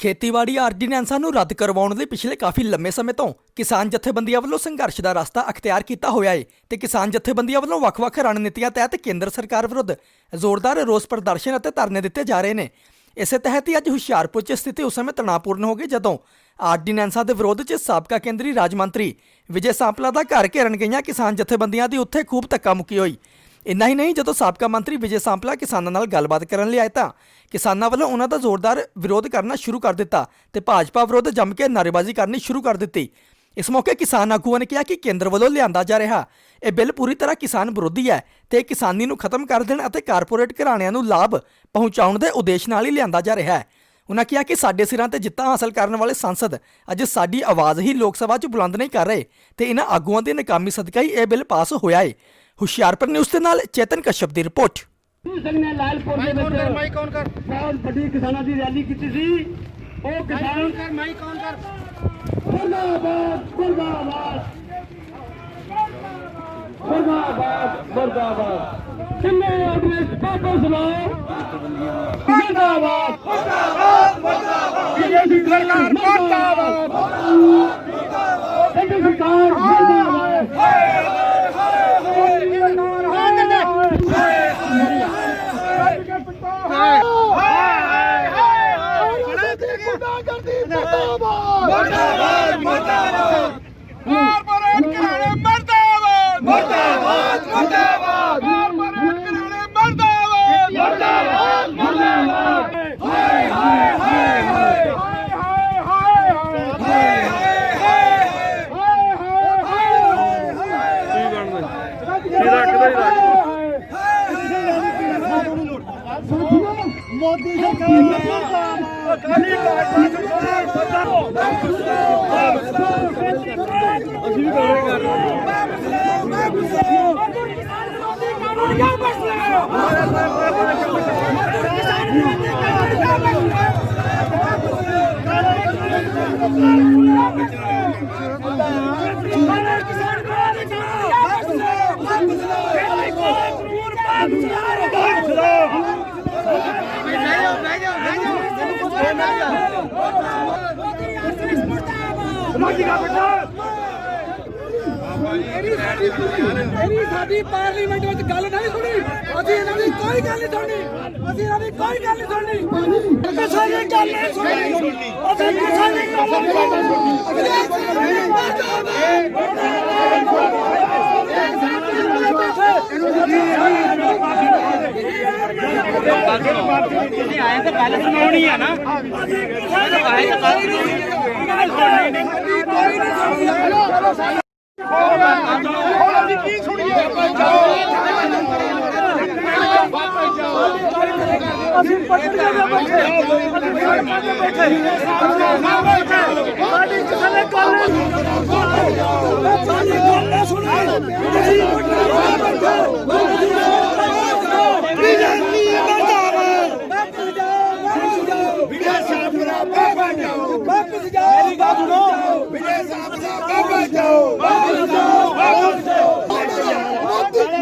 ਖੇਤੀਬਾੜੀ ਆਰਡੀਨੈਂਸਾਂ ਨੂੰ ਰੱਦ ਕਰਵਾਉਣ ਲਈ ਪਿਛਲੇ ਕਾਫੀ ਲੰਮੇ ਸਮੇਂ ਤੋਂ ਕਿਸਾਨ ਜਥੇਬੰਦੀਆਂ ਵੱਲੋਂ ਸੰਘਰਸ਼ ਦਾ ਰਸਤਾ ਅਖਤਿਆਰ ਕੀਤਾ ਹੋਇਆ ਹੈ ਤੇ ਕਿਸਾਨ ਜਥੇਬੰਦੀਆਂ ਵੱਲੋਂ ਵੱਖ-ਵੱਖ ਰਣਨੀਤੀਆਂ ਤਹਿਤ ਕੇਂਦਰ ਸਰਕਾਰ ਵਿਰੁੱਧ ਜ਼ੋਰਦਾਰ ਰੋਸ ਪ੍ਰਦਰਸ਼ਨ ਅਤੇ ਧਰਨੇ ਦਿੱਤੇ ਜਾ ਰਹੇ ਨੇ। ਇਸੇ ਤਹਿਤ ਹੀ ਅੱਜ ਹੁਸ਼ਿਆਰਪੁਰ 'ਚ ਸਥਿਤੀ ਉਸ ਸਮੇਂ ਤਣਾਅਪੂਰਨ ਹੋ ਗਈ ਜਦੋਂ ਆਰਡੀਨੈਂਸਾਂ ਦੇ ਵਿਰੋਧ 'ਚ ਸਾਬਕਾ ਕੇਂਦਰੀ ਰਾਜ ਮੰਤਰੀ ਵਿਜੇ ਸਾਂਪਲਾ ਦਾ ਘਰ ਘੇਰਨ ਗਈਆਂ ਕਿਸਾਨ ਜਥੇਬੰਦੀਆਂ ਦੀ ਉੱਥੇ ਖੂਬ ਧੱਕਾ ਮੁੱਕੀ ਹੋਈ। ਇੰਨਾ ਹੀ ਨਹੀਂ, ਜਦੋਂ ਸਾਬਕਾ ਮੰਤਰੀ ਵਿਜੇ ਸਾਂਪਲਾ ਕਿਸਾਨਾਂ ਨਾਲ ਗੱਲਬਾਤ ਕਰਨ ਲਈ ਆਏ ਤਾਂ ਕਿਸਾਨਾਂ ਵੱਲੋਂ ਉਹਨਾਂ ਦਾ ਜ਼ੋਰਦਾਰ ਵਿਰੋਧ ਕਰਨਾ ਸ਼ੁਰੂ ਕਰ ਦਿੱਤਾ ਤੇ ਭਾਜਪਾ ਵਿਰੁੱਧ ਜੰਮ ਕੇ ਨਾਅਰੇਬਾਜ਼ੀ ਕਰਨੀ ਸ਼ੁਰੂ ਕਰ ਦਿੱਤੀ। ਇਸ ਮੌਕੇ ਕਿਸਾਨ ਆਗੂਆਂ ਨੇ ਕਿਹਾ ਕਿ ਕੇਂਦਰ ਵੱਲੋਂ ਲਿਆਂਦਾ ਜਾ ਰਿਹਾ ਇਹ ਬਿੱਲ ਪੂਰੀ ਤਰ੍ਹਾਂ ਕਿਸਾਨ ਵਿਰੋਧੀ ਹੈ ਤੇ ਕਿਸਾਨੀ ਨੂੰ ਖਤਮ ਕਰ ਦੇਣ ਅਤੇ ਕਾਰਪੋਰੇਟ ਘਰਾਣਿਆਂ ਨੂੰ ਲਾਭ ਪਹੁੰਚਾਉਣ ਦੇ ਉਦੇਸ਼ ਨਾਲ ਹੀ ਲਿਆਂਦਾ ਜਾ ਰਿਹਾ ਹੈ। ਉਨ੍ਹਾਂ ਕਿਹਾ ਕਿ ਸਾਡੇ ਸਿਰਾਂ ਤੇ ਜਿੱਤਾਂ ਹਾਸਲ ਕਰਨ ਵਾਲੇ ਸੰਸਦ ਅੱਜ ਸਾਡੀ ਆਵਾਜ਼ ਹੀ ਲੋਕ ਸਭਾ 'ਚ ਬੁਲੰਦ ਨਹੀਂ ਕਰ ਰਹੇ ਤੇ ਇਹਨਾਂ ਆਗੂਆਂ ਦੀ ਨਾਕਾਮੀ ਸਦਕਾ ਹੀ ਇਹ ਬਿੱਲ ਪਾਸ ਹੋਇਆ ਹੈ। ਹੁਸ਼ਿਆਰਪੁਰ ਨਿਊਜ਼ ਦੇ ਨਾਲ ਚੇਤਨ ਕਸ਼ਪ ਦੀ ਰਿਪੋਰਟ। ਨੇ ਲਾਲਪੁਰ ਦੇ ਵਿੱਚ ਬਹੁਤ ਵੱਡੀ ਕਿਸਾਨਾਂ ਦੀ ਰੈਲੀ ਕੀਤੀ ਸੀ। ਉਹ ਕਿਸਾਨ ਕਰ ਮਾਈ ਕੌਣ ਕਰ ਮੁਰਦਾਬਾਦ ਮੁਰਦਾਬਾਦ ਮੁਰਦਾਬਾਦ ਮੁਰਦਾਬਾਦ ਕਿੰਨੇ ਆਦਮੀ ਵਾਪਸ ਲਾਓ ਮੁਰਦਾਬਾਦ ਮੁਰਦਾਬਾਦ ਮੁਰਦਾਬਾਦ ਬੀਜੇਪੀ ਸਰਕਾਰ ਮੁਰਦਾਬਾਦ ਕੇਂਦਰ ਸਰਕਾਰ ਮੁਰਦਾਬਾਦ मोदी साडी पार्लीमेंट में गल नहीं सुनी। असीं इन्हां दी कोई गल नहीं सुनी। असीं इन्हां दी कोई गल नहीं सुनी। किसी दी गल नहीं सुनी। असीं किसी दी गल नहीं सुनी। आए तो गल सुनाउणी है ना। आए तो गल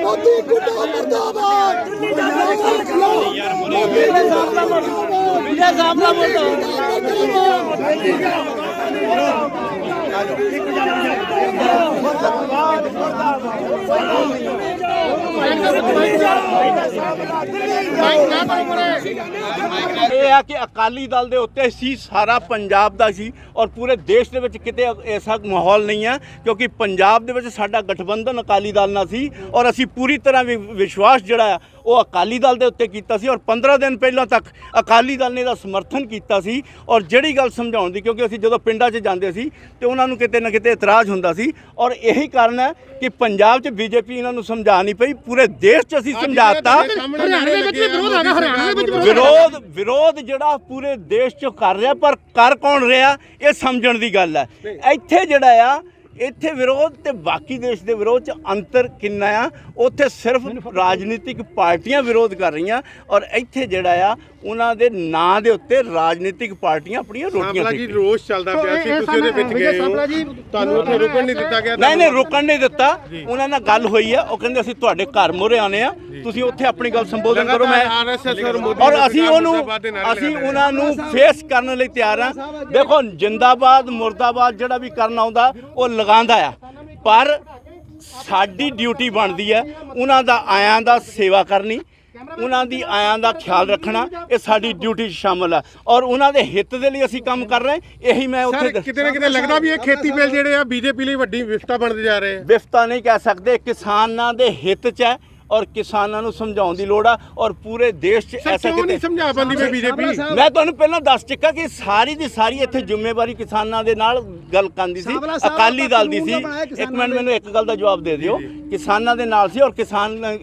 मोदी गुंडा मुर्दाबाद विजय सामला ਇਹ ਆ ਕਿ ਅਕਾਲੀ ਦਲ ਦੇ ਉੱਤੇ ਸੀ ਸਾਰਾ ਪੰਜਾਬ ਦਾ ਸੀ ਔਰ ਪੂਰੇ ਦੇਸ਼ ਦੇ ਵਿੱਚ ਕਿਤੇ ਐਸਾ ਮਾਹੌਲ ਨਹੀਂ ਹੈ ਕਿਉਂਕਿ ਪੰਜਾਬ ਦੇ ਵਿੱਚ ਸਾਡਾ ਗਠਬੰਧਨ ਅਕਾਲੀ ਦਲ ਨਾਲ ਸੀ ਔਰ ਅਸੀਂ ਪੂਰੀ ਤਰ੍ਹਾਂ ਵਿਸ਼ਵਾਸ ਜਿਹੜਾ ਉਹ ਅਕਾਲੀ ਦਲ ਦੇ ਉੱਤੇ ਕੀਤਾ ਸੀ ਔਰ 15 ਦਿਨ ਪਹਿਲਾਂ ਤੱਕ ਅਕਾਲੀ ਦਲ ਨੇ ਇਹਦਾ ਸਮਰਥਨ ਕੀਤਾ ਸੀ ਔਰ ਜਿਹੜੀ ਗੱਲ ਸਮਝਾਉਣ ਦੀ ਕਿਉਂਕਿ ਅਸੀਂ ਜਦੋਂ ਪਿੰਡਾਂ 'ਚ ਜਾਂਦੇ ਸੀ ਤੇ ਉਹਨਾਂ ਨੂੰ ਕਿਤੇ ਨਾ ਕਿਤੇ ਇਤਰਾਜ਼ ਹੁੰਦਾ ਸੀ ਔਰ ਇਹੀ ਕਾਰਨ ਹੈ ਕਿ ਪੰਜਾਬ 'ਚ ਬੀਜੇਪੀ ਇਹਨਾਂ ਨੂੰ ਸਮਝਾ ਨਹੀਂ ਪਈ। ਪੂਰੇ ਦੇਸ਼ 'ਚ ਅਸੀਂ ਸਮਝਾਤਾ। ਵਿਰੋਧ ਜਿਹੜਾ ਪੂਰੇ ਦੇਸ਼ 'ਚ ਕਰ ਰਿਹਾ ਪਰ ਕਰ ਕੌਣ ਰਿਹਾ ਇਹ ਸਮਝਣ ਦੀ ਗੱਲ ਹੈ। ਇੱਥੇ ਜਿਹੜਾ ਆ ਇੱਥੇ ਵਿਰੋਧ ਤੇ ਬਾਕੀ ਦੇਸ਼ ਦੇ ਵਿਰੋਧ 'ਚ ਅੰਤਰ ਕਿੰਨਾ ਆ। ਉੱਥੇ ਸਿਰਫ ਰਾਜਨੀਤਿਕ ਪਾਰਟੀਆਂ ਵਿਰੋਧ ਕਰ ਰਹੀਆਂ ਔਰ ਇੱਥੇ ਜਿਹੜਾ ਆ ਉਹਨਾਂ ਦੇ ਨਾਂ ਦੇ ਉੱਤੇ ਰਾਜਨੀਤਿਕ ਪਾਰਟੀਆਂ ਆਪਣੀਆਂ ਰੋਟੀਆਂ ਸਾਂਪਲਾ ਜੀ ਰੋਸ ਚੱਲਦਾ ਪਿਆ ਸੀ, ਤੁਸੀਂ ਉਹਦੇ ਵਿੱਚ ਗਏ ਹੋ, ਤੁਹਾਨੂੰ ਉੱਥੇ ਰੁਕਣ ਨਹੀਂ ਦਿੱਤਾ ਗਿਆ? ਨਹੀਂ ਰੁਕਣ ਨਹੀਂ ਦਿੱਤਾ। ਉਹਨਾਂ ਨਾਲ ਗੱਲ ਹੋਈ ਆ, ਉਹ ਕਹਿੰਦੇ ਅਸੀਂ ਤੁਹਾਡੇ ਘਰ ਮੂਹਰੇ ਆਨੇ ਆ, ਤੁਸੀਂ ਉੱਥੇ ਆਪਣੀ ਗੱਲ ਸੰਬੋਧਨ ਕਰੋ। ਮੈਂ ਔਰ ਅਸੀਂ ਉਹਨਾਂ ਨੂੰ ਫੇਸ ਕਰਨ ਲਈ ਤਿਆਰ ਆ। ਦੇਖੋ ਜਿੰਦਾਬਾਦ ਮੁਰਦਾਬਾਦ ਜਿਹੜਾ ਵੀ ਕਰਨ ਆਉਂਦਾ ਉਹ ਲਗਾਉਂਦਾ ਆ, ਪਰ ਸਾਡੀ ਡਿਊਟੀ ਬਣਦੀ ਹੈ ਉਹਨਾਂ ਦਾ ਆਇਆਂ ਦਾ ਸੇਵਾ ਕਰਨੀ, ਉਹਨਾਂ ਦੀ ਆਇਆਂ ਦਾ ਖਿਆਲ ਰੱਖਣਾ, ਇਹ ਸਾਡੀ ਡਿਊਟੀ 'ਚ ਸ਼ਾਮਲ ਹੈ ਔਰ ਉਹਨਾਂ ਦੇ ਹਿੱਤ ਦੇ ਲਈ ਅਸੀਂ ਕੰਮ ਕਰ ਰਹੇ। ਇਹੀ ਮੈਂ ਉੱਥੇ ਕਿਤੇ ਨਾ ਕਿਤੇ ਲੱਗਦਾ ਵੀ ਇਹ ਖੇਤੀ ਬਿੱਲ ਜਿਹੜੇ ਆ ਬੀਜੇਪੀ ਲਈ ਵੱਡੀ ਵਿਫਤਾ ਬਣਦੇ ਜਾ ਰਹੇ ਆ। ਵਿਫਤਾ ਨਹੀਂ ਕਹਿ ਸਕਦੇ, ਕਿਸਾਨਾਂ ਦੇ ਹਿੱਤ 'ਚ ਹੈ ਔਰ ਕਿਸਾਨਾਂ ਨੂੰ ਸਮਝਾਉਣ ਦੀ ਲੋੜ ਆ ਔਰ ਪੂਰੇ ਦੇਸ਼ 'ਚ ਐਸਾ ਕਿਉਂ ਨਹੀਂ ਸਮਝਾ ਪਾਉਂਦੀ ਬੀਜੇਪੀ? ਮੈਂ ਤੁਹਾਨੂੰ ਪਹਿਲਾਂ ਦੱਸ ਚੁੱਕਾ ਕਿ ਸਾਰੀ ਦੀ ਸਾਰੀ ਇੱਥੇ ਜ਼ਿੰਮੇਵਾਰੀ ਕਿਸਾਨਾਂ ਦੇ ਨਾਲ ਗੱਲ ਕਰਦੀ ਸੀ, ਅਕਾਲੀ ਦਲ ਦੀ ਸੀ। ਇੱਕ ਮਿੰਟ ਮੈਨੂੰ ਇੱਕ ਗੱਲ ਦਾ ਜਵਾਬ ਦੇ ਦਿਓ। ਕਿਸਾਨਾਂ ਦੇ ਨਾਲ ਸੀ ਔਰ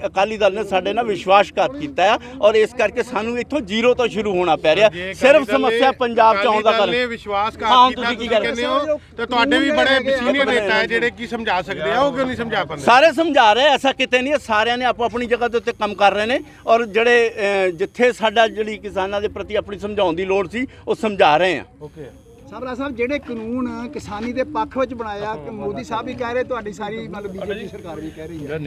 ਅਕਾਲੀ ਦਲ ਨੇ ਸਾਡੇ ਨਾਲ ਵਿਸ਼ਵਾਸਘਾਤ ਕੀਤਾ ਆ ਔਰ ਇਸ ਕਰਕੇ ਸਾਨੂੰ ਇੱਥੋਂ ਜ਼ੀਰੋ ਤੋਂ ਸ਼ੁਰੂ ਹੋਣਾ ਪੈ ਰਿਹਾ। ਸਿਰਫ ਸਮੱਸਿਆ ਪੰਜਾਬ 'ਚ ਆਉਣ ਦਾ ਕਰ ਵਿਸ਼ਵਾਸਘਾਤ ਕੀਤਾ, ਤੁਸੀਂ ਕਹਿੰਦੇ ਹੋ ਤੇ ਤੁਹਾਡੇ ਵੀ ਬੜੇ ਸੀਨੀਅਰ ਨੇਤਾ ਹੈ ਜਿਹੜੇ ਕੀ ਸਮਝਾ ਸਕਦੇ ਆ, ਉਹ ਕਿਉਂ ਨਹੀਂ ਸਮਝਾ ਪਾਉਂਦੇ? ਸਾਰੇ ਸਮਝਾ ਰਹੇ, ਐਸਾ ਕਿਤੇ ਨਹੀਂ ਹੈ, ਸਾਰਿਆਂ ਨੇ ਆਪਣੀ ਜਗ੍ਹਾ ਦੇ ਉੱਤੇ ਕੰਮ ਕਰ ਰਹੇ ਨੇ ਔਰ ਜਿਹੜੇ ਜਿੱਥੇ ਸਾਡਾ ਜਿਹੜੀ ਕਿਸਾਨਾਂ ਦੇ ਪ੍ਰਤੀ ਆਪਣੀ ਸਮਝਾਉਣ ਦੀ ਲੋੜ ਸੀ ਉਹ ਸਮਝਾ ਰਹੇ ਆ। ਓਕੇ ਸਾਬਰਾ ਸਾਹਿਬ, ਜਿਹੜੇ ਕਾਨੂੰਨ ਕਿਸਾਨੀ ਦੇ ਪੱਖ ਵਿੱਚ ਬਣਾਇਆ ਕਿ ਮੋਦੀ ਸਾਹਿਬ ਵੀ ਕਹਿ ਰਹੇ, ਤੁਹਾਡੀ ਸਾਰੀ ਮਤਲਬ ਬੀਜੇਪੀ ਸਰਕਾਰ ਵੀ ਕਹਿ ਰਹੀ ਹੈ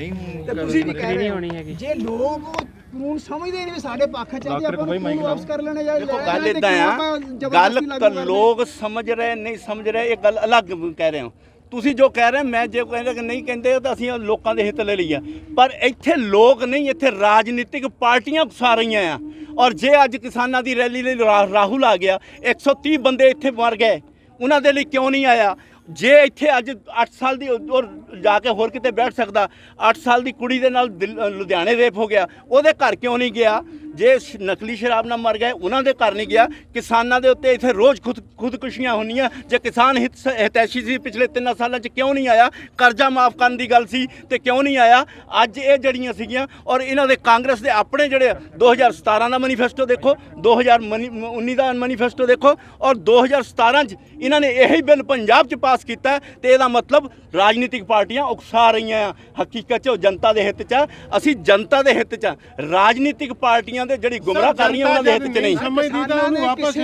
ਤੇ ਤੁਸੀਂ ਵੀ ਕਹਿ ਰਹੇ ਹੋ, ਜੇ ਲੋਕ ਉਹ ਕਾਨੂੰਨ ਸਮਝਦੇ ਨਹੀਂ ਵੀ ਸਾਡੇ ਪੱਖ ਚ ਆ ਤੇ ਆਪਾਂ ਕਾਨੂੰਨ ਵਾਪਸ ਕਰ ਲੈਣੇ ਜਾਂ ਗੱਲ ਇਦਾਂ ਆ, ਗੱਲ ਤਾਂ ਲੋਕ ਸਮਝ ਰਹੇ ਨਹੀਂ ਸਮਝ ਰਹੇ, ਇਹ ਗੱਲ ਅਲੱਗ ਕਹਿ ਰਹੇ ਹੋ ਤੁਸੀਂ। ਜੋ ਕਹਿ ਰਹੇ ਮੈਂ ਜੇ ਕਹਿੰਦਾ ਕਿ ਨਹੀਂ ਕਹਿੰਦੇ ਤਾਂ ਅਸੀਂ ਲੋਕਾਂ ਦੇ ਹਿੱਤ ਲੈ ਲਈ ਆ, ਪਰ ਇੱਥੇ ਲੋਕ ਨਹੀਂ, ਇੱਥੇ ਰਾਜਨੀਤਿਕ ਪਾਰਟੀਆਂ ਉਕਸਾ ਰਹੀਆਂ ਆ। ਔਰ ਜੇ ਅੱਜ ਕਿਸਾਨਾਂ ਦੀ ਰੈਲੀ ਲਈ ਰਾਹੁਲ ਆ ਗਿਆ, 130 ਬੰਦੇ ਇੱਥੇ ਮਰ ਗਏ, ਉਹਨਾਂ ਦੇ ਲਈ ਕਿਉਂ ਨਹੀਂ ਆਇਆ? ਜੇ ਇੱਥੇ ਅੱਜ 8 ਸਾਲ ਦੀ ਔਰ ਜਾ ਕੇ ਹੋਰ ਕਿਤੇ ਬੈਠ ਸਕਦਾ, 8 ਸਾਲ ਦੀ ਕੁੜੀ ਦੇ ਨਾਲ ਲੁਧਿਆਣੇ ਰੇਪ ਹੋ ਗਿਆ, ਉਹਦੇ ਘਰ ਕਿਉਂ ਨਹੀਂ ਗਿਆ? ਜੇ ਨਕਲੀ ਸ਼ਰਾਬ ਨਾਲ ਮਰ ਗਏ ਉਹਨਾਂ ਦੇ ਘਰ ਨਹੀਂ ਗਿਆ। ਕਿਸਾਨਾਂ ਦੇ ਉੱਤੇ ਇੱਥੇ ਰੋਜ਼ ਖੁਦਕੁਸ਼ੀਆਂ ਹੁੰਦੀਆਂ। ਜੇ ਕਿਸਾਨ ਹਿਤੈਸ਼ੀ ਸੀ ਪਿਛਲੇ 3 ਸਾਲਾਂ 'ਚ ਕਿਉਂ ਨਹੀਂ ਆਇਆ? ਕਰਜ਼ਾ ਮਾਫ ਕਰਨ ਦੀ ਗੱਲ ਸੀ ਤੇ ਕਿਉਂ ਨਹੀਂ ਆਇਆ? ਅੱਜ ਇਹ ਜੜੀਆਂ ਸੀਗੀਆਂ ਔਰ ਇਹਨਾਂ ਦੇ ਕਾਂਗਰਸ ਦੇ ਆਪਣੇ ਜਿਹੜੇ 2017 ਦਾ ਮੈਨੀਫੈਸਟੋ ਦੇਖੋ, 2019 ਦਾ ਮੈਨੀਫੈਸਟੋ ਦੇਖੋ ਔਰ 2017 'ਚ ਇਹਨਾਂ ਨੇ ਇਹੀ ਬਿੱਲ ਪੰਜਾਬ 'ਚ ਪਾਸ ਕੀਤਾ ਤੇ ਇਹਦਾ ਮਤਲਬ ਰਾਜਨੀਤਿਕ ਪਾਰਟੀਆਂ ਉਕਸਾ ਰਹੀਆਂ ਆ। ਹਕੀਕਤ 'ਚ ਉਹ ਜਨਤਾ ਦੇ ਹਿੱਤ 'ਚ ਆ, ਅਸੀਂ ਜਨਤਾ ਦੇ ਹਿੱਤ 'ਚ ਆ। ਰਾਜਨੀਤਿਕ ਪਾਰਟੀਆਂ ਦੇ ਜਿਹੜੀ ਗੁੰਮਰਾਹ ਕਰ ਰਹੀਆਂ ਉਹਨਾਂ ਦੇ ਹਿੱਤ 'ਚ ਨਹੀਂ। ਸਮਝਦੀ ਤਾਂ ਉਹਨੂੰ ਵਾਪਸ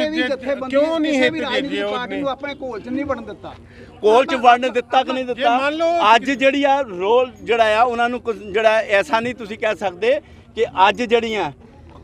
ਕਿਉਂ ਨਹੀਂ ਹਿੱਤ ਰਾਜਨੀਤਿਕ ਪਾਰਟੀ ਨੂੰ ਆਪਣੇ ਕੋਲ 'ਚ ਨਹੀਂ ਵੜਨ ਦਿੱਤਾ? ਕੋਲ 'ਚ ਵੜਨ ਦਿੱਤਾ ਕਿ ਨਹੀਂ ਦਿੱਤਾ? ਅੱਜ ਜਿਹੜੀ ਆ ਰੋਲ ਜਿਹੜਾ ਆ ਉਹਨਾਂ ਨੂੰ ਜਿਹੜਾ ਐਸਾ ਨਹੀਂ ਤੁਸੀਂ ਕਹਿ ਸਕਦੇ ਕਿ ਅੱਜ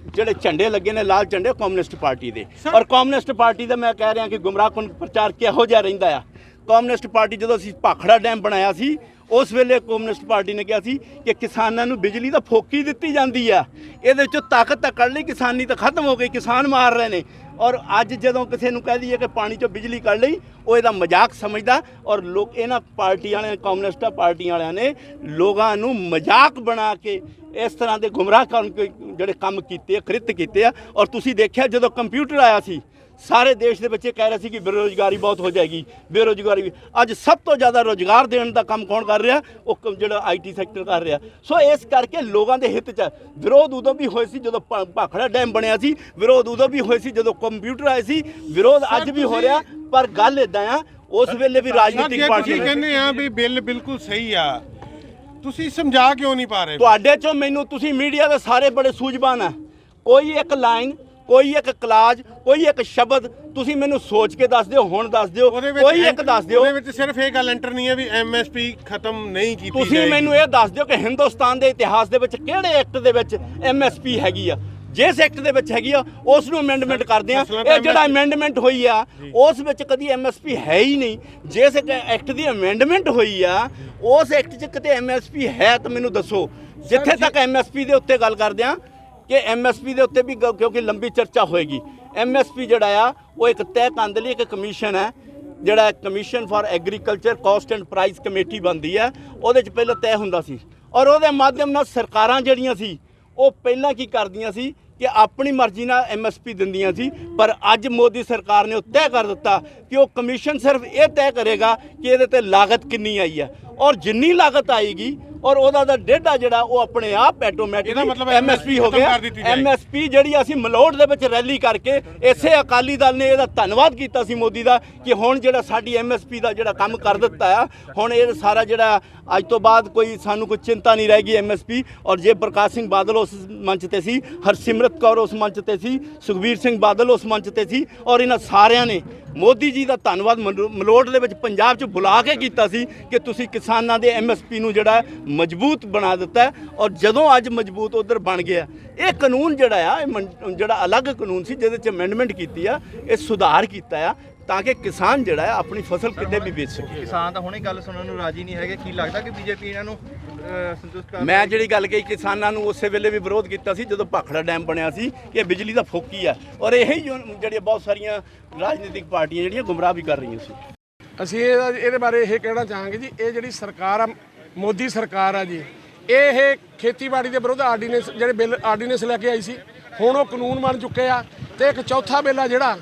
ਜਿਹੜੇ ਝੰਡੇ ਲੱਗੇ ਨੇ ਲਾਲ ਝੰਡੇ ਕਮਿਊਨਿਸਟ ਪਾਰਟੀ ਦੇ, ਔਰ ਕਮਿਊਨਿਸਟ ਪਾਰਟੀ ਦਾ ਮੈਂ ਕਹਿ ਰਿਹਾ ਕਿ ਗੁੰਮਰਾਹਕੁਨ ਪ੍ਰਚਾਰ ਕਿਹੋ ਜਿਹਾ ਰਹਿੰਦਾ ਆ। ਕਮਿਊਨਿਸਟ ਪਾਰਟੀ ਜਦੋਂ ਅਸੀਂ ਭਾਖੜਾ ਡੈਮ ਬਣਾਇਆ ਸੀ ਉਸ ਵੇਲੇ ਕਮਿਊਨਿਸਟ ਪਾਰਟੀ ਨੇ ਕਿਹਾ ਸੀ ਕਿ ਕਿਸਾਨਾਂ ਨੂੰ ਬਿਜਲੀ ਤਾਂ ਫੋਕੀ ਦਿੱਤੀ ਜਾਂਦੀ ਆ, ਇਹਦੇ ਵਿੱਚੋਂ ਤਾਕਤ ਤਾਂ ਕੱਢ ਲਈ, ਕਿਸਾਨੀ ਤਾਂ ਖਤਮ ਹੋ ਗਈ, ਕਿਸਾਨ ਮਾਰ ਰਹੇ ਨੇ। ਔਰ ਅੱਜ ਜਦੋਂ ਕਿਸੇ ਨੂੰ ਕਹਿ ਦਈਏ ਕਿ ਪਾਣੀ 'ਚੋਂ ਬਿਜਲੀ ਕੱਢ ਲਈ, ਉਹ ਇਹਦਾ ਮਜ਼ਾਕ ਸਮਝਦਾ ਔਰ ਲੋਕ ਇਹਨਾਂ ਪਾਰਟੀ ਵਾਲਿਆਂ ਕਮਿਊਨਿਸਟ ਪਾਰਟੀਆਂ ਵਾਲਿਆਂ ਨੇ ਲੋਕਾਂ ਨੂੰ ਮਜ਼ਾਕ ਬਣਾ ਕੇ ਇਸ ਤਰ੍ਹਾਂ ਦੇ ਗੁੰਮਰਾਹ ਕਰਨ ਜਿਹੜੇ ਕੰਮ ਕੀਤੇ ਆ, ਕ੍ਰਿਤ ਕੀਤੇ ਆ। ਔਰ ਤੁਸੀਂ ਦੇਖਿਆ ਜਦੋਂ ਕੰਪਿਊਟਰ ਆਇਆ ਸੀ ਸਾਰੇ ਦੇਸ਼ ਦੇ ਬੱਚੇ ਕਹਿ ਰਹੇ ਸੀ ਕਿ ਬੇਰੁਜ਼ਗਾਰੀ ਬਹੁਤ ਹੋ ਜਾਏਗੀ, ਬੇਰੁਜ਼ਗਾਰੀ। ਅੱਜ ਸਭ ਤੋਂ ਜ਼ਿਆਦਾ ਰੁਜ਼ਗਾਰ ਦੇਣ ਦਾ ਕੰਮ ਕੌਣ ਕਰ ਰਿਹਾ? ਉਹ ਜਿਹੜਾ ਆਈਟੀ ਸੈਕਟਰ ਕਰ ਰਿਹਾ। ਸੋ ਇਸ ਕਰਕੇ ਲੋਕਾਂ ਦੇ ਹਿੱਤ 'ਚ ਵਿਰੋਧ ਉਦੋਂ ਵੀ ਹੋਏ ਸੀ ਜਦੋਂ ਭਾਖੜਾ ਡੈਮ ਬਣਿਆ ਸੀ, ਵਿਰੋਧ ਉਦੋਂ ਵੀ ਹੋਏ ਸੀ ਜਦੋਂ ਕੰਪਿਊਟਰ ਆਏ ਸੀ, ਵਿਰੋਧ ਅੱਜ ਵੀ ਹੋ ਰਿਹਾ। ਪਰ ਗੱਲ ਇਦਾਂ ਆ, ਉਸ ਵੇਲੇ ਵੀ ਰਾਜਨੀਤਿਕ ਪਾਰਟੀ ਕਹਿੰਦੇ ਆ ਵੀ ਬਿੱਲ ਬਿਲਕੁਲ ਸਹੀ ਆ, ਤੁਸੀਂ ਸਮਝਾ ਕਿਉਂ ਨਹੀਂ ਪਾ ਰਹੇ? ਤੁਹਾਡੇ 'ਚੋਂ ਮੈਨੂੰ, ਤੁਸੀਂ ਮੀਡੀਆ ਦੇ ਸਾਰੇ ਬੜੇ ਸੂਝਵਾਨ ਆ, ਕੋਈ ਇੱਕ ਲਾਈਨ, ਕੋਈ ਇੱਕ ਕਲਾਜ, ਕੋਈ ਇੱਕ ਸ਼ਬਦ ਤੁਸੀਂ ਮੈਨੂੰ ਸੋਚ ਕੇ ਦੱਸ ਦਿਓ, ਹੁਣ ਦੱਸ ਦਿਓ, ਕੋਈ ਇੱਕ ਦੱਸ ਦਿਓ। ਉਹਦੇ ਵਿੱਚ ਸਿਰਫ ਇਹ ਗੱਲ ਐਂਟਰ ਨਹੀਂ ਹੈ ਵੀ ਐਮਐਸਪੀ ਖਤਮ ਨਹੀਂ ਕੀਤੀ ਜਾਏਗੀ। ਤੁਸੀਂ ਮੈਨੂੰ ਇਹ ਦੱਸ ਦਿਓ ਕਿ ਹਿੰਦੁਸਤਾਨ ਦੇ ਇਤਿਹਾਸ ਦੇ ਵਿੱਚ ਕਿਹੜੇ ਐਕਟ ਦੇ ਵਿੱਚ ਐਮਐਸਪੀ ਹੈਗੀ ਆ? ਜਿਸ ਐਕਟ ਦੇ ਵਿੱਚ ਹੈਗੀ ਆ ਉਸ ਨੂੰ ਅਮੈਂਡਮੈਂਟ ਕਰਦੇ ਆ। ਇਹ ਜਿਹੜਾ ਅਮੈਂਡਮੈਂਟ ਹੋਈ ਆ ਉਸ ਵਿੱਚ ਕਦੀ ਐਮਐਸਪੀ ਹੈ ਹੀ ਨਹੀਂ। ਜਿਸ ਐਕਟ ਦੀ ਅਮੈਂਡਮੈਂਟ ਹੋਈ ਆ ਉਸ ਐਕਟ 'ਚ ਕਿਤੇ ਐਮਐਸਪੀ ਹੈ ਤਾਂ ਮੈਨੂੰ ਦੱਸੋ। ਜਿੱਥੇ ਤੱਕ ਐਮਐਸਪੀ ਦੇ ਉੱਤੇ ਗੱਲ ਕਰਦੇ ਆ ਕਿ ਐਮਐਸਪੀ ਦੇ ਉੱਤੇ ਵੀ ਕਿਉਂਕਿ ਲੰਬੀ ਚਰਚਾ ਹੋਏਗੀ। ਐਮਐਸਪੀ ਜਿਹੜਾ ਆ ਉਹ ਇੱਕ ਤੈਅ ਕਰਨ ਦੇ ਲਈ ਇੱਕ ਕਮਿਸ਼ਨ ਹੈ, ਜਿਹੜਾ commission for agriculture cost and price committee ਬਣਦੀ ਹੈ। ਉਹਦੇ 'ਚ ਪਹਿਲਾਂ ਤੈਅ ਹੁੰਦਾ ਸੀ ਔਰ ਉਹਦੇ ਮਾਧਿਅਮ ਨਾਲ ਸਰਕਾਰਾਂ ਜਿਹੜੀਆਂ ਸੀ ਉਹ ਪਹਿਲਾਂ ਕੀ ਕਰਦੀਆਂ ਸੀ ਕਿ ਆਪਣੀ ਮਰਜ਼ੀ ਨਾਲ ਐਮਐਸਪੀ ਦਿੰਦੀਆਂ ਸੀ। ਪਰ ਅੱਜ ਮੋਦੀ ਸਰਕਾਰ ਨੇ ਉਹ ਤੈਅ ਕਰ ਦਿੱਤਾ ਕਿ ਉਹ ਕਮਿਸ਼ਨ ਸਿਰਫ ਇਹ ਤੈਅ ਕਰੇਗਾ ਕਿ ਇਹਦੇ ਤੇ ਲਾਗਤ ਕਿੰਨੀ ਆਈ ਹੈ ਔਰ ਜਿੰਨੀ ਲਾਗਤ ਆਏਗੀ ਔਰ ਉਹਦਾ ਦਾ ਡੇਢਾ ਜਿਹੜਾ ਉਹ ਆਪਣੇ ਆਪ ਆਟੋਮੈਟਿਕ ਇਹਦਾ ਮਤਲਬ MSP ਹੋ ਗਿਆ। ਖਤਮ ਕਰ ਦਿੱਤੀ ਜਾਏਗੀ। MSP ਜਿਹੜੀ ਅਸੀਂ ਮਲੋਟ ਦੇ ਵਿੱਚ ਰੈਲੀ ਕਰਕੇ ਇਸੇ ਅਕਾਲੀ ਦਲ ਨੇ ਇਹਦਾ ਧੰਨਵਾਦ ਕੀਤਾ ਸੀ ਮੋਦੀ ਦਾ ਕਿ ਹੁਣ ਜਿਹੜਾ ਸਾਡੀ MSP ਦਾ ਜਿਹੜਾ ਕੰਮ ਕਰ ਦਿੱਤਾ ਆ, ਹੁਣ ਇਹ ਸਾਰਾ ਜਿਹੜਾ ਅੱਜ ਤੋਂ ਬਾਅਦ ਕੋਈ ਸਾਨੂੰ ਕੋਈ ਚਿੰਤਾ ਨਹੀਂ ਰਹੇਗੀ MSP। ਔਰ ਜੇ ਪ੍ਰਕਾਸ਼ ਸਿੰਘ ਬਾਦਲ ਉਸ ਮੰਚ ਤੇ ਸੀ, ਹਰਸਿਮਰਤ ਕੌਰ ਉਸ ਮੰਚ ਤੇ ਸੀ, ਸੁਖਬੀਰ ਸਿੰਘ ਬਾਦਲ ਉਸ ਮੰਚ ਤੇ ਸੀ, ਔਰ ਇਹਨਾਂ ਸਾਰਿਆਂ ਨੇ ਮੋਦੀ ਜੀ ਦਾ ਧੰਨਵਾਦ ਮਲੋਟ ਦੇ ਵਿੱਚ ਪੰਜਾਬ 'ਚ ਬੁਲਾ ਕੇ ਕੀਤਾ ਸੀ ਕਿ ਤੁਸੀਂ ਕਿਸਾਨਾਂ ਦੇ MSP ਨੂੰ ਜਿਹੜਾ ਮਜ਼ਬੂਤ ਬਣਾ ਦਿੱਤਾ। ਔਰ ਜਦੋਂ ਅੱਜ ਮਜ਼ਬੂਤ ਉਧਰ ਬਣ ਗਿਆ, ਇਹ ਕਾਨੂੰਨ ਜਿਹੜਾ ਆ, ਇਹ ਜਿਹੜਾ ਅਲੱਗ ਕਾਨੂੰਨ ਸੀ ਜਿਹਦੇ 'ਚ ਅਮੈਂਡਮੈਂਟ ਕੀਤੀ ਆ, ਇਹ ਸੁਧਾਰ ਕੀਤਾ ਆ ਤਾਂ ਕਿ ਕਿਸਾਨ ਜਿਹੜਾ ਹੈ ਆਪਣੀ ਫਸਲ ਕਿਤੇ ਵੀ ਵੇਚ ਸਕੇ। ਕਿਸਾਨ ਤਾਂ ਹੁਣੇ ਗੱਲ ਸੁਣਨ ਨੂੰ ਰਾਜੀ ਨਹੀਂ ਹੈਗੇ। ਕੀ ਲੱਗਦਾ ਕਿ ਬੀਜੇਪੀ ਇਹਨਾਂ ਨੂੰ ਸੰਤੁਸ਼ਟ ਕਰ ਮੈਂ ਜਿਹੜੀ ਗੱਲ ਕਹੀ, ਕਿਸਾਨਾਂ ਨੂੰ ਉਸੇ ਵੇਲੇ ਵੀ ਵਿਰੋਧ ਕੀਤਾ ਸੀ ਜਦੋਂ ਭਾਖੜਾ ਡੈਮ ਬਣਿਆ ਸੀ ਕਿ ਇਹ ਬਿਜਲੀ ਦਾ ਫੋਕੀ ਆ, ਔਰ ਇਹ ਜਿਹੜੀਆਂ ਬਹੁਤ ਸਾਰੀਆਂ ਰਾਜਨੀਤਿਕ ਪਾਰਟੀਆਂ ਜਿਹੜੀਆਂ ਗੁੰਮਰਾਹ ਵੀ ਕਰ ਰਹੀਆਂ ਸੀ। ਅਸੀਂ ਇਹਦੇ ਬਾਰੇ ਇਹ ਕਹਿਣਾ ਚਾਹਾਂਗੇ ਜੀ, ਇਹ ਜਿਹੜੀ ਸਰਕਾਰ ਆ, ਮੋਦੀ ਸਰਕਾਰ ਆ ਜੀ, ਇਹ ਖੇਤੀਬਾੜੀ ਦੇ ਵਿਰੁੱਧ ਆਰਡੀਨੈਂਸ ਜਿਹੜੇ ਬਿੱਲ ਆਰਡੀਨੈਂਸ ਲੈ ਕੇ ਆਈ ਸੀ, ਹੁਣ ਉਹ ਕਾਨੂੰਨ ਬਣ ਚੁੱਕੇ ਆ। ਤੇ ਇੱਕ ਚੌਥਾ ਬਿੱਲ ਆ ਜਿਹੜਾ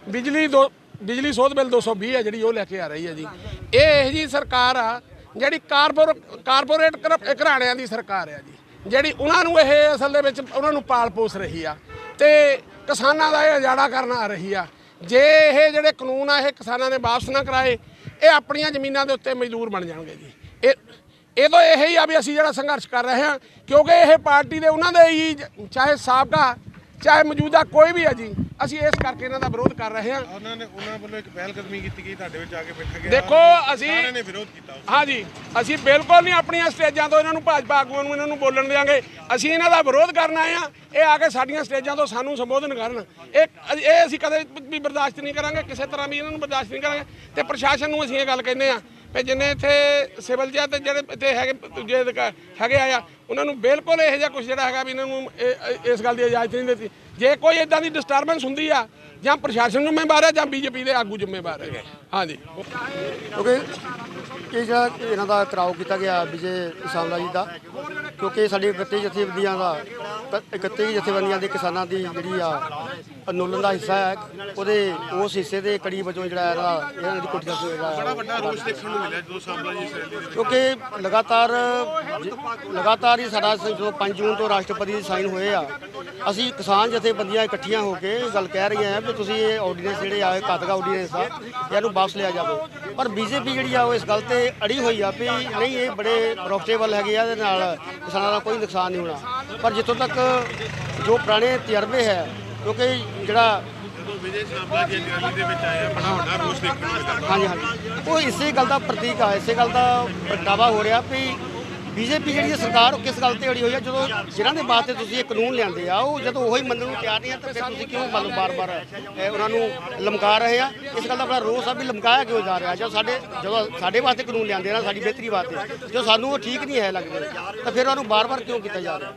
ਬਿਜਲੀ ਸੋਧ ਬਿੱਲ 220 ਹੈ ਜਿਹੜੀ ਉਹ ਲੈ ਕੇ ਆ ਰਹੀ ਹੈ ਜੀ। ਇਹ ਜੀ ਸਰਕਾਰ ਆ ਜਿਹੜੀ ਕਾਰਪੋਰੇਟ ਘਰਾਣਿਆਂ ਦੀ ਸਰਕਾਰ ਆ ਜੀ, ਜਿਹੜੀ ਉਹਨਾਂ ਨੂੰ ਇਹ ਅਸਲ ਦੇ ਵਿੱਚ ਉਹਨਾਂ ਨੂੰ ਪਾਲ ਪੋਸ ਰਹੀ ਆ ਤੇ ਕਿਸਾਨਾਂ ਦਾ ਇਹ ਉਜਾੜਾ ਕਰਨ ਆ ਰਹੀ ਆ। ਜੇ ਇਹ ਜਿਹੜੇ ਕਾਨੂੰਨ ਆ ਇਹ ਕਿਸਾਨਾਂ ਨੇ ਵਾਪਸ ਨਾ ਕਰਾਏ, ਇਹ ਆਪਣੀਆਂ ਜ਼ਮੀਨਾਂ ਦੇ ਉੱਤੇ ਮਜ਼ਦੂਰ ਬਣ ਜਾਣਗੇ ਜੀ। ਇਹ ਤਾਂ ਇਹ ਹੀ ਆ ਵੀ ਅਸੀਂ ਜਿਹੜਾ ਸੰਘਰਸ਼ ਕਰ ਰਹੇ ਹਾਂ, ਕਿਉਂਕਿ ਇਹ ਪਾਰਟੀ ਦੇ ਉਹਨਾਂ ਦੇ ਹੀ, ਚਾਹੇ ਸਾਬਕਾ ਚਾਹੇ ਮੌਜੂਦਾ ਕੋਈ ਵੀ ਹੈ ਜੀ, ਅਸੀਂ ਇਸ ਕਰਕੇ ਇਹਨਾਂ ਦਾ ਵਿਰੋਧ ਕਰ ਰਹੇ ਹਾਂ। ਉਹਨਾਂ ਵੱਲੋਂ ਇੱਕ ਪਹਿਲ ਕਦਮੀ ਕੀਤੀ ਗਈ, ਤੁਹਾਡੇ ਵਿੱਚ ਆ ਕੇ ਬੈਠਾ ਗਿਆ। ਦੇਖੋ ਅਸੀਂ ਸਾਰਿਆਂ ਨੇ ਵਿਰੋਧ ਕੀਤਾ। ਹਾਂ ਜੀ, ਅਸੀਂ ਬਿਲਕੁਲ ਨਹੀਂ ਆਪਣੀਆਂ ਸਟੇਜਾਂ ਤੋਂ ਇਹਨਾਂ ਨੂੰ, ਭਾਜਪਾ ਆਗੂਆਂ ਨੂੰ ਇਹਨਾਂ ਨੂੰ ਬੋਲਣ ਦੇਵਾਂਗੇ। ਅਸੀਂ ਇਹਨਾਂ ਦਾ ਵਿਰੋਧ ਕਰਨ ਆਏ ਹਾਂ। ਇਹ ਆ ਕੇ ਸਾਡੀਆਂ ਸਟੇਜਾਂ ਤੋਂ ਸਾਨੂੰ ਸੰਬੋਧਨ ਕਰਨ, ਇਹ ਅਸੀਂ ਕਦੇ ਵੀ ਬਰਦਾਸ਼ਤ ਨਹੀਂ ਕਰਾਂਗੇ, ਕਿਸੇ ਤਰ੍ਹਾਂ ਵੀ ਇਹਨਾਂ ਨੂੰ ਬਰਦਾਸ਼ਤ ਨਹੀਂ ਕਰਾਂਗੇ। ਤੇ ਪ੍ਰਸ਼ਾਸਨ ਨੂੰ ਅਸੀਂ ਇਹ ਗੱਲ ਕਹਿੰਦੇ ਆ ਵੀ ਜਿੰਨੇ ਇੱਥੇ ਸਿਵਲ ਜਾਂ ਤੇ ਜਿਹੜੇ ਇੱਥੇ ਹੈਗੇ ਆ ਉਹਨਾਂ ਨੂੰ ਬਿਲਕੁਲ ਇਹੋ ਜਿਹਾ ਕੁਝ ਜਿਹੜਾ ਹੈਗਾ ਵੀ ਇਹਨਾਂ ਨੂੰ ਇਸ ਗੱਲ ਦੀ ਇਜਾਜ਼ਤ ਨਹੀਂ ਦਿੱਤੀ। ਜੇ ਕੋਈ ਇਦਾਂ ਦੀ ਡਿਸਟਰਬੈਂਸ ਹੁੰਦੀ ਆ, ਜਾਂ ਪ੍ਰਸ਼ਾਸਨ ਜ਼ਿੰਮੇਵਾਰ ਹੈ ਜਾਂ ਬੀਜੇਪੀ ਦੇ ਆਗੂ ਜ਼ਿੰਮੇਵਾਰ ਹੈਗੇ। ਹਾਂਜੀ, ਕਿਉਂਕਿ ਇਹ ਜਿਹੜਾ ਇਹਨਾਂ ਦਾ ਕਰਾਓ ਕੀਤਾ ਗਿਆ ਵਿਜੇ ਸਾਂਵਲਾ ਜੀ ਦਾ, ਕਿਉਂਕਿ ਸਾਡੀ 31 ਜਥੇਬੰਦੀਆਂ ਦੇ ਕਿਸਾਨਾਂ ਦੀ ਜਿਹੜੀ ਆ ਅੰਦੋਲਨ ਦਾ ਹਿੱਸਾ ਹੈ, ਉਹਦੇ ਉਸ ਹਿੱਸੇ ਦੇ ਕੜੀ ਵਜੋਂ ਜਿਹੜਾ ਇਹਨਾਂ ਦੀ ਕੁੱਟ ਬੜਾ ਵੱਡਾ ਰੋਸ ਦੇਖਣ ਨੂੰ ਮਿਲਿਆ ਜਦੋਂ ਸਾਂਵਲਾ ਜੀ ਇਸ ਰੈਲੀ ਦੇ ਕਿਉਂਕਿ ਲਗਾਤਾਰ ਹੀ ਸਾਡਾ ਜਦੋਂ 5 ਜੂਨ ਤੋਂ ਰਾਸ਼ਟਰਪਤੀ ਦੇ ਸਾਈਨ ਹੋਏ ਆ, ਅਸੀਂ ਕਿਸਾਨ ਜਥੇਬੰਦੀਆਂ ਇਕੱਠੀਆਂ ਹੋ ਕੇ ਗੱਲ ਕਹਿ ਰਹੀਆਂ ਵੀ ਤੁਸੀਂ ਇਹ ਆਰਡੀਨੈਂਸ ਜਿਹੜੇ ਆ, ਘਾਤਕ ਆਰਡੀਨੈਂਸ ਆ, ਇਹਨੂੰ ਵਾਪਸ ਲਿਆ ਜਾਵੇ। ਪਰ ਬੀਜੇਪੀ ਜਿਹੜੀ ਆ ਉਹ ਇਸ ਗੱਲ ਤੇ ਅੜੀ ਹੋਈ ਆ ਵੀ ਨਹੀਂ, ਇਹ ਬੜੇ ਪ੍ਰੋਫਿਟੇਬਲ ਹੈਗੇ ਆ, ਇਹਦੇ ਨਾਲ ਕਿਸਾਨਾਂ ਦਾ ਕੋਈ ਨੁਕਸਾਨ ਨਹੀਂ ਹੋਣਾ। ਪਰ ਜਿੱਥੋਂ ਤੱਕ ਜੋ ਪੁਰਾਣੇ ਤਜਰਬੇ ਹੈ, ਕਿਉਂਕਿ ਜਿਹੜਾ ਵਿਜੇ ਸਾਂਵਲਾ ਜੀ ਰੈਲੀ ਦੇ ਵਿੱਚ ਆਇਆ, ਬੜਾ ਵੱਡਾ ਰੋਸ ਦੇਖਣ ਨੂੰ ਮਿਲਿਆ। ਹਾਂਜੀ, ਉਹ ਇਸੇ ਗੱਲ ਦਾ ਪ੍ਰਤੀਕ ਆ, ਇਸੇ ਗੱਲ ਦਾ ਪ੍ਰਗਟਾਵਾ ਹੋ ਰਿਹਾ ਵੀ ਬੀਜੇਪੀ ਜਿਹੜੀ ਸਰਕਾਰ ਉਹ ਕਿਸ ਗੱਲ ਤੇ ਅੜੀ ਹੋਈ ਆ। ਜਦੋਂ ਜਿਹਨਾਂ ਦੇ ਵਾਸਤੇ ਤੁਸੀਂ ਇਹ ਕਾਨੂੰਨ ਲਿਆਂਦੇ ਆ, ਉਹ ਜਦੋਂ ਉਹੀ ਮੰਨਣ ਨੂੰ ਤਿਆਰ ਨਹੀਂ ਆ, ਤਾਂ ਫਿਰ ਤੁਸੀਂ ਕਿਉਂ ਬਾਰ-ਬਾਰ ਉਹਨਾਂ ਨੂੰ ਲਮਕਾ ਰਹੇ ਆ। ਇਸ ਗੱਲ ਦਾ ਬੜਾ ਰੋਸ ਆ ਵੀ ਲਮਕਾਇਆ ਕਿਉਂ ਜਾ ਰਿਹਾ। ਜਦੋਂ ਸਾਡੇ ਵਾਸਤੇ ਕਾਨੂੰਨ ਲਿਆਂਦੇ ਨਾ, ਸਾਡੀ ਬਿਹਤਰੀ ਵਾਸਤੇ, ਜੋ ਸਾਨੂੰ ਉਹ ਠੀਕ ਨਹੀਂ ਹੈ ਲੱਗਦੇ, ਤਾਂ ਫਿਰ ਉਹਨੂੰ ਬਾਰ-ਬਾਰ ਕਿਉਂ ਕੀਤਾ ਜਾ ਰਿਹਾ।